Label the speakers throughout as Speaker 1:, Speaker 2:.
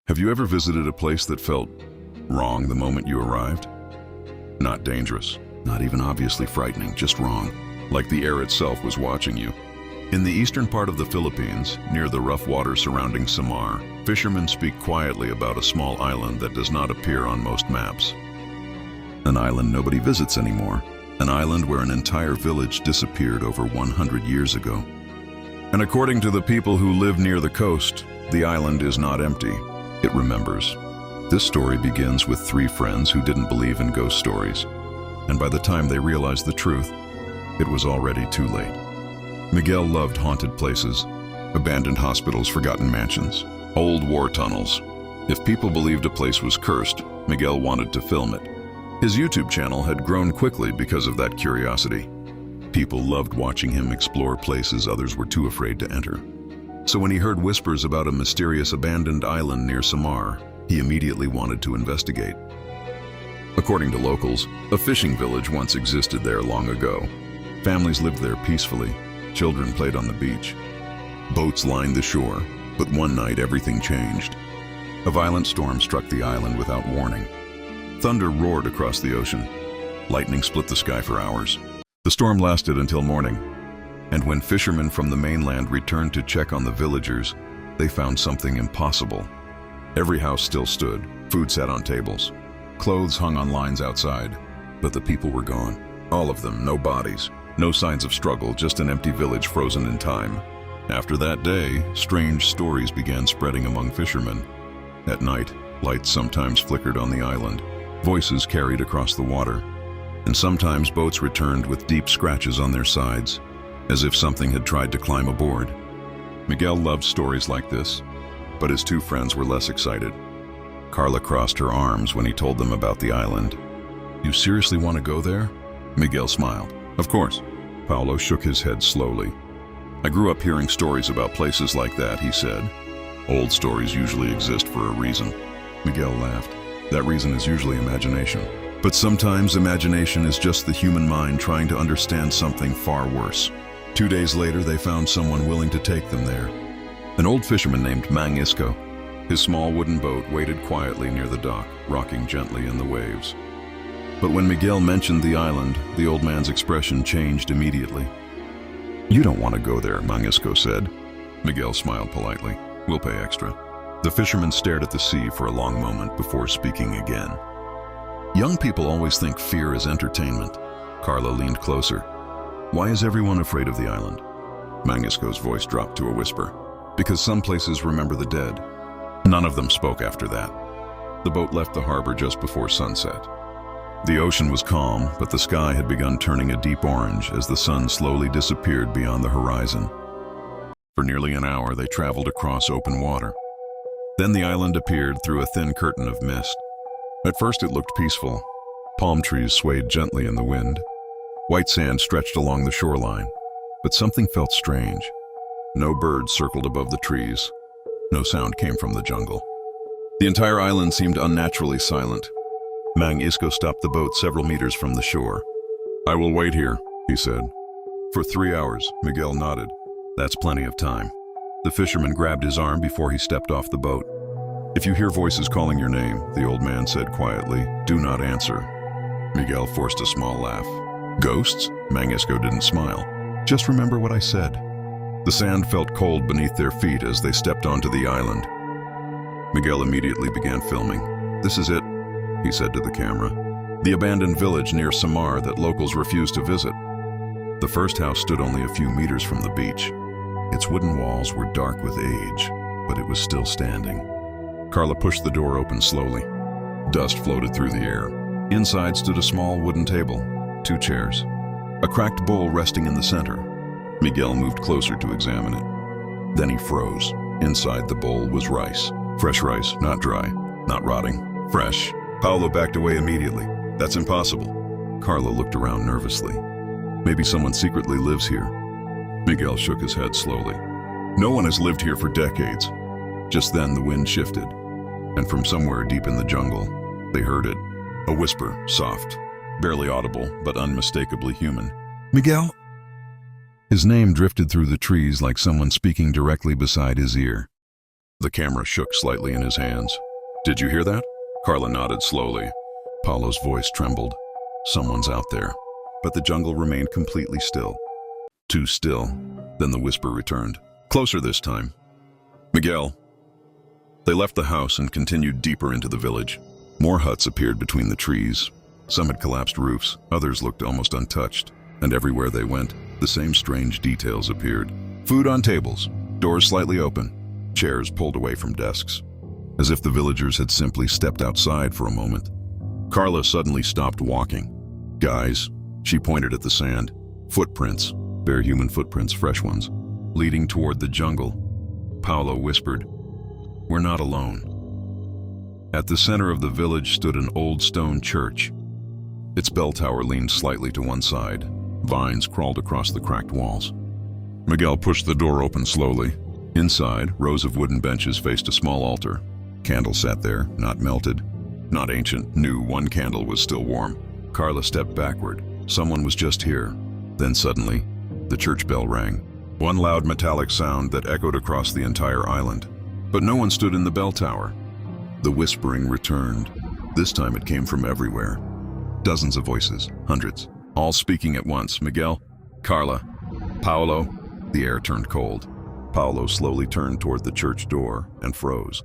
Speaker 1: Have you ever visited a place that felt wrong the moment you arrived? Not dangerous, not even obviously frightening, just wrong, like the air itself was watching you. In the eastern part of the Philippines, near the rough water surrounding Samar, fishermen speak quietly about a small island that does not appear on most maps. An island nobody visits anymore, an island where an entire village disappeared over 100 years ago. And according to the people who live near the coast, the island is not empty. It remembers. This story begins with three friends who didn't believe in ghost stories, and by the time they realized the truth, it was already too late. Miguel loved haunted places, abandoned hospitals, forgotten mansions, old war tunnels. If people believed a place was cursed, Miguel wanted to film it. His YouTube channel had grown quickly because of that curiosity. People loved watching him explore places others were too afraid to enter. So when he heard whispers about a mysterious abandoned island near Samar, he immediately wanted to investigate. According to locals, a fishing village once existed there long ago. Families lived there peacefully. Children played on the beach. Boats lined the shore, but one night everything changed. A violent storm struck the island without warning. Thunder roared across the ocean. Lightning split the sky for hours. The storm lasted until morning, and when fishermen from the mainland returned to check on the villagers, they found something impossible. Every house still stood, food sat on tables, clothes hung on lines outside, but the people were gone. All of them, no bodies, no signs of struggle, just an empty village frozen in time. After that day, strange stories began spreading among fishermen. At night, lights sometimes flickered on the island, voices carried across the water, and sometimes boats returned with deep scratches on their sides, as if something had tried to climb aboard. Miguel loved stories like this, but his two friends were less excited. Carla crossed her arms when he told them about the island. "You seriously want to go there?" Miguel smiled. "Of course." Paolo shook his head slowly. "I grew up hearing stories about places like that," he said. "Old stories usually exist for a reason." Miguel laughed. "That reason is usually imagination. But sometimes imagination is just the human mind trying to understand something far worse." 2 days later, they found someone willing to take them there. An old fisherman named Mang Isco. His small wooden boat waited quietly near the dock, rocking gently in the waves. But when Miguel mentioned the island, the old man's expression changed immediately. "You don't want to go there," Mang Isco said. Miguel smiled politely. "We'll pay extra." The fisherman stared at the sea for a long moment before speaking again. "Young people always think fear is entertainment." Carla leaned closer. "Why is everyone afraid of the island?" Mang Isco's voice dropped to a whisper. "Because some places remember the dead." None of them spoke after that. The boat left the harbor just before sunset. The ocean was calm, but the sky had begun turning a deep orange as the sun slowly disappeared beyond the horizon. For nearly an hour, they traveled across open water. Then the island appeared through a thin curtain of mist. At first it looked peaceful. Palm trees swayed gently in the wind. White sand stretched along the shoreline, but something felt strange. No birds circled above the trees. No sound came from the jungle. The entire island seemed unnaturally silent. Mang Isco stopped the boat several meters from the shore. "I will wait here," he said. "For 3 hours," Miguel nodded. "That's plenty of time." The fisherman grabbed his arm before he stepped off the boat. "If you hear voices calling your name," the old man said quietly, "do not answer." Miguel forced a small laugh. "Ghosts?" Mang Isco didn't smile. "Just remember what I said." The sand felt cold beneath their feet as they stepped onto the island. Miguel immediately began filming. "This is it," he said to the camera. "The abandoned village near Samar that locals refused to visit." The first house stood only a few meters from the beach. Its wooden walls were dark with age, but it was still standing. Carla pushed the door open slowly. Dust floated through the air. Inside stood a small wooden table, 2 chairs, a cracked bowl resting in the center. Miguel moved closer to examine it. Then he froze. Inside the bowl was rice. Fresh rice, not dry, not rotting, fresh. Paolo backed away immediately. "That's impossible." Carla looked around nervously. "Maybe someone secretly lives here." Miguel shook his head slowly. "No one has lived here for decades." Just then the wind shifted, and from somewhere deep in the jungle, they heard it. A whisper, soft, barely audible, but unmistakably human. "Miguel?" His name drifted through the trees like someone speaking directly beside his ear. The camera shook slightly in his hands. "Did you hear that?" Carla nodded slowly. Paulo's voice trembled. "Someone's out there." But the jungle remained completely still. Too still. Then the whisper returned. Closer this time. "Miguel." They left the house and continued deeper into the village. More huts appeared between the trees. Some had collapsed roofs, others looked almost untouched. And everywhere they went, the same strange details appeared. Food on tables, doors slightly open, chairs pulled away from desks, as if the villagers had simply stepped outside for a moment. Carla suddenly stopped walking. "Guys," she pointed at the sand. "Footprints, bare human footprints, fresh ones, leading toward the jungle." Paulo whispered, "We're not alone." At the center of the village stood an old stone church. Its bell tower leaned slightly to one side. Vines crawled across the cracked walls. Miguel pushed the door open slowly. Inside, rows of wooden benches faced a small altar. Candles sat there, not melted, not ancient, new. One candle was still warm. Carla stepped backward. Someone was just here. Then suddenly, the church bell rang. One loud metallic sound that echoed across the entire island. But no one stood in the bell tower. The whispering returned. This time it came from everywhere. Dozens of voices, hundreds, all speaking at once. "Miguel, Carla, Paulo." The air turned cold. Paulo slowly turned toward the church door and froze.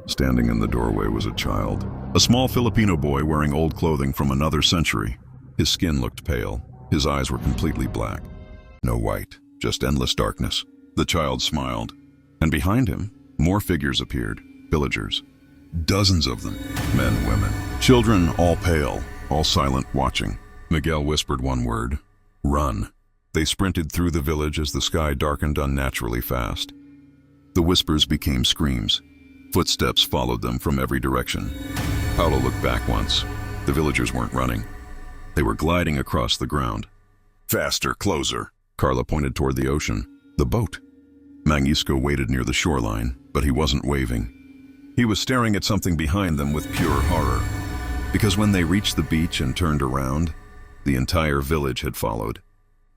Speaker 1: Standing in the doorway was a child. A small Filipino boy wearing old clothing from another century. His skin looked pale. His eyes were completely black. No white, just endless darkness. The child smiled. And behind him, more figures appeared. Villagers. Dozens of them. Men, women, children, all pale, all silent, watching. Miguel whispered one word. "Run." They sprinted through the village as the sky darkened unnaturally fast. The whispers became screams. Footsteps followed them from every direction. Paulo looked back once. The villagers weren't running. They were gliding across the ground. "Faster, closer." Carla pointed toward the ocean. The boat. Mangisco waited near the shoreline, but he wasn't waving. He was staring at something behind them with pure horror. Because when they reached the beach and turned around, the entire village had followed.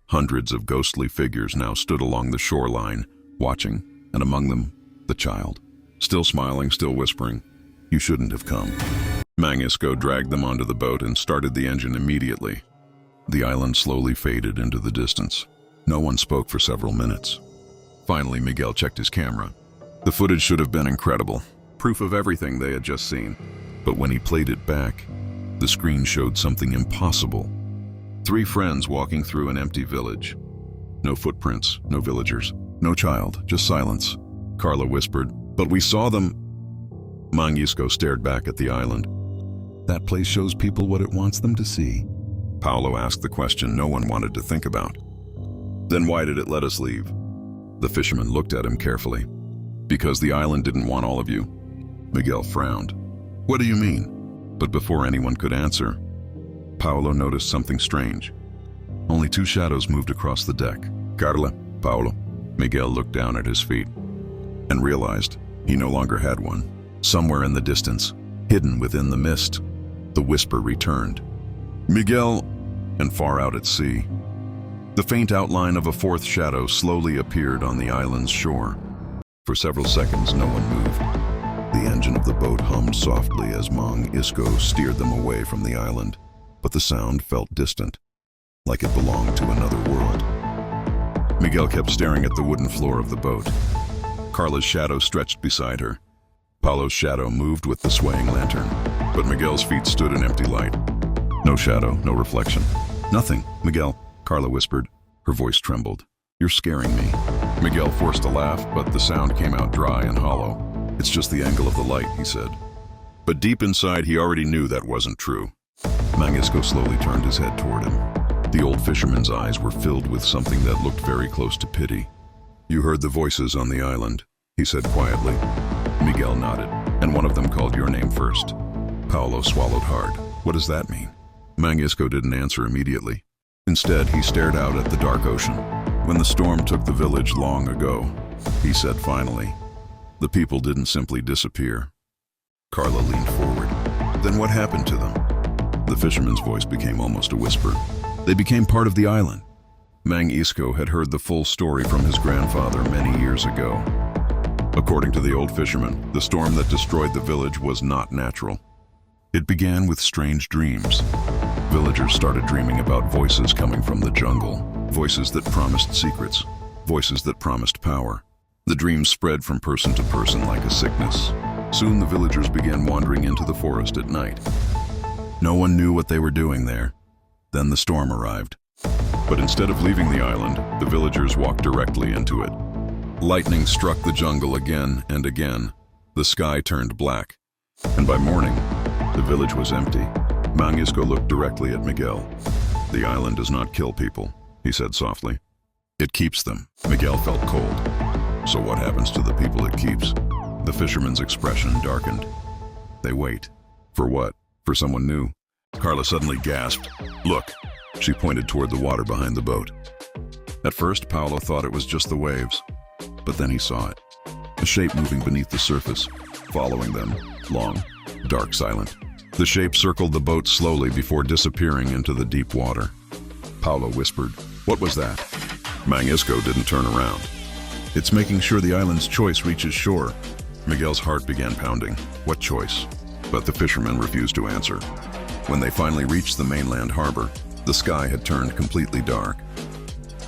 Speaker 1: Hundreds of ghostly figures now stood along the shoreline, watching, and among them, the child. Still smiling, still whispering, "You shouldn't have come." Mangisco dragged them onto the boat and started the engine immediately. The island slowly faded into the distance. No one spoke for several minutes. Finally, Miguel checked his camera. The footage should have been incredible, proof of everything they had just seen. But when he played it back, the screen showed something impossible. 3 friends walking through an empty village. No footprints, no villagers, no child, just silence. Carla whispered, "But we saw them." Mangisco stared back at the island. "That place shows people what it wants them to see." Paulo asked the question no one wanted to think about. "Then why did it let us leave?" The fisherman looked at him carefully. "Because the island didn't want all of you." Miguel frowned. "What do you mean?" But before anyone could answer, Paulo noticed something strange. Only 2 shadows moved across the deck. "Carla, Paulo." Miguel looked down at his feet and realized he no longer had one. Somewhere in the distance, hidden within the mist, the whisper returned. "Miguel," and far out at sea, the faint outline of a 4th shadow slowly appeared on the island's shore. For several seconds, no one moved. The engine of the boat hummed softly as Mangisco steered them away from the island, but the sound felt distant, like it belonged to another world. Miguel kept staring at the wooden floor of the boat. Carla's shadow stretched beside her. Paulo's shadow moved with the swaying lantern, but Miguel's feet stood in empty light. No shadow, no reflection. "Nothing, Miguel," Carla whispered. Her voice trembled. "You're scaring me." Miguel forced a laugh, but the sound came out dry and hollow. "It's just the angle of the light," he said. But deep inside, he already knew that wasn't true. Mangisco slowly turned his head toward him. The old fisherman's eyes were filled with something that looked very close to pity. "You heard the voices on the island," he said quietly. Miguel nodded, and one of them called your name first. Paulo swallowed hard. "What does that mean?" Mangisco didn't answer immediately. Instead, he stared out at the dark ocean. "When the storm took the village long ago," he said finally, "the people didn't simply disappear." Carla leaned forward. "Then what happened to them?" The fisherman's voice became almost a whisper. "They became part of the island." Mangisco had heard the full story from his grandfather many years ago. According to the old fisherman, the storm that destroyed the village was not natural. It began with strange dreams. Villagers started dreaming about voices coming from the jungle, voices that promised secrets, voices that promised power. The dreams spread from person to person like a sickness. Soon the villagers began wandering into the forest at night. No one knew what they were doing there. Then the storm arrived. But instead of leaving the island, the villagers walked directly into it. Lightning struck the jungle again and again. The sky turned black. And by morning, the village was empty. Mangisco looked directly at Miguel. "The island does not kill people," he said softly. "It keeps them." Miguel felt cold. "So what happens to the people it keeps?" The fisherman's expression darkened. "They wait." "For what? For someone new?" Carla suddenly gasped. "Look." She pointed toward the water behind the boat. At first, Paolo thought it was just the waves. But then he saw it. A shape moving beneath the surface, following them, long, dark, silent. The shape circled the boat slowly before disappearing into the deep water. Paolo whispered, "What was that?" Mangisco didn't turn around. "It's making sure the island's choice reaches shore." Miguel's heart began pounding. What choice? But the fisherman refused to answer. When they finally reached the mainland harbor, the sky had turned completely dark.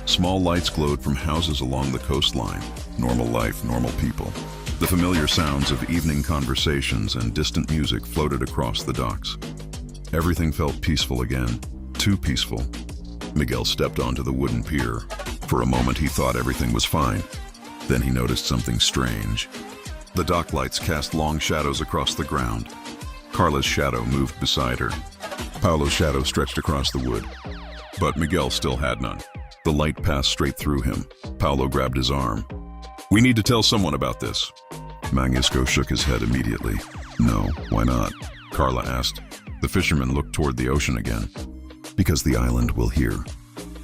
Speaker 1: Small lights glowed from houses along the coastline. Normal life, normal people. The familiar sounds of evening conversations and distant music floated across the docks. Everything felt peaceful again, too peaceful. Miguel stepped onto the wooden pier. For a moment he thought everything was fine. Then he noticed something strange. The dock lights cast long shadows across the ground. Carla's shadow moved beside her. Paolo's shadow stretched across the wood. But Miguel still had none. The light passed straight through him. Paolo grabbed his arm. "We need to tell someone about this." Mangisco shook his head immediately. "No, why not?" Carla asked. The fisherman looked toward the ocean again. "Because the island will hear."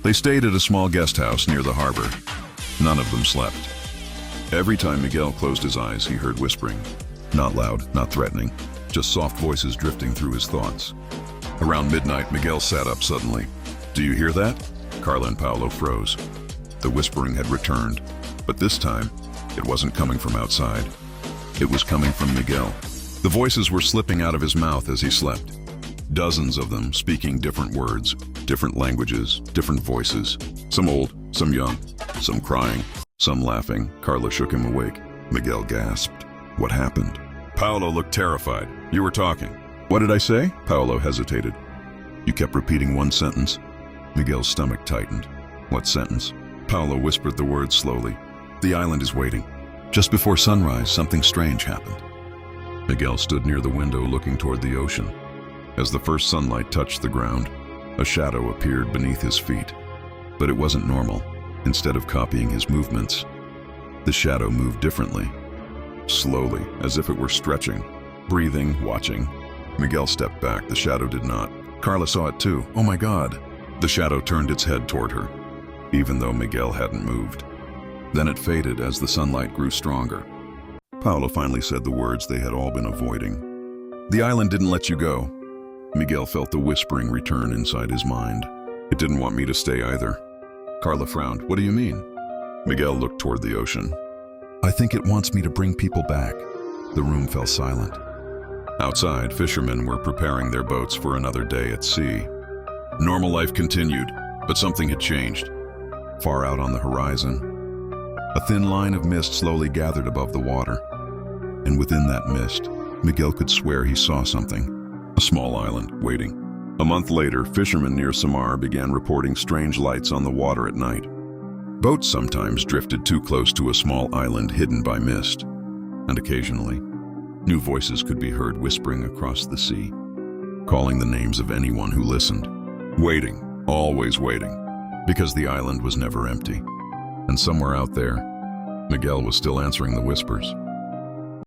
Speaker 1: They stayed at a small guest house near the harbor. None of them slept. Every time Miguel closed his eyes, he heard whispering. Not loud, not threatening, just soft voices drifting through his thoughts. Around midnight, Miguel sat up suddenly. "Do you hear that?" Carla and Paolo froze. The whispering had returned, but this time, it wasn't coming from outside. It was coming from Miguel. The voices were slipping out of his mouth as he slept. Dozens of them speaking different words, different languages, different voices. Some old, some young, some crying, some laughing. Carla shook him awake. Miguel gasped. "What happened?" Paolo looked terrified. "You were talking." "What did I say?" Paolo hesitated. "You kept repeating one sentence." Miguel's stomach tightened. "What sentence?" Paolo whispered the words slowly. "The island is waiting." Just before sunrise, something strange happened. Miguel stood near the window looking toward the ocean. As the first sunlight touched the ground, a shadow appeared beneath his feet. But it wasn't normal. Instead of copying his movements, the shadow moved differently. Slowly, as if it were stretching, breathing, watching. Miguel stepped back. The shadow did not. Carla saw it too. "Oh my God!" The shadow turned its head toward her, even though Miguel hadn't moved. Then it faded as the sunlight grew stronger. Paolo finally said the words they had all been avoiding. "The island didn't let you go." Miguel felt the whispering return inside his mind. "It didn't want me to stay either." Carla frowned. "What do you mean?" Miguel looked toward the ocean. "I think it wants me to bring people back." The room fell silent. Outside, fishermen were preparing their boats for another day at sea. Normal life continued, but something had changed. Far out on the horizon, a thin line of mist slowly gathered above the water. And within that mist, Miguel could swear he saw something. A small island, waiting. A month later, fishermen near Samar began reporting strange lights on the water at night. Boats sometimes drifted too close to a small island hidden by mist. And occasionally, new voices could be heard whispering across the sea, calling the names of anyone who listened. Waiting, always waiting, because the island was never empty. And somewhere out there, Miguel was still answering the whispers.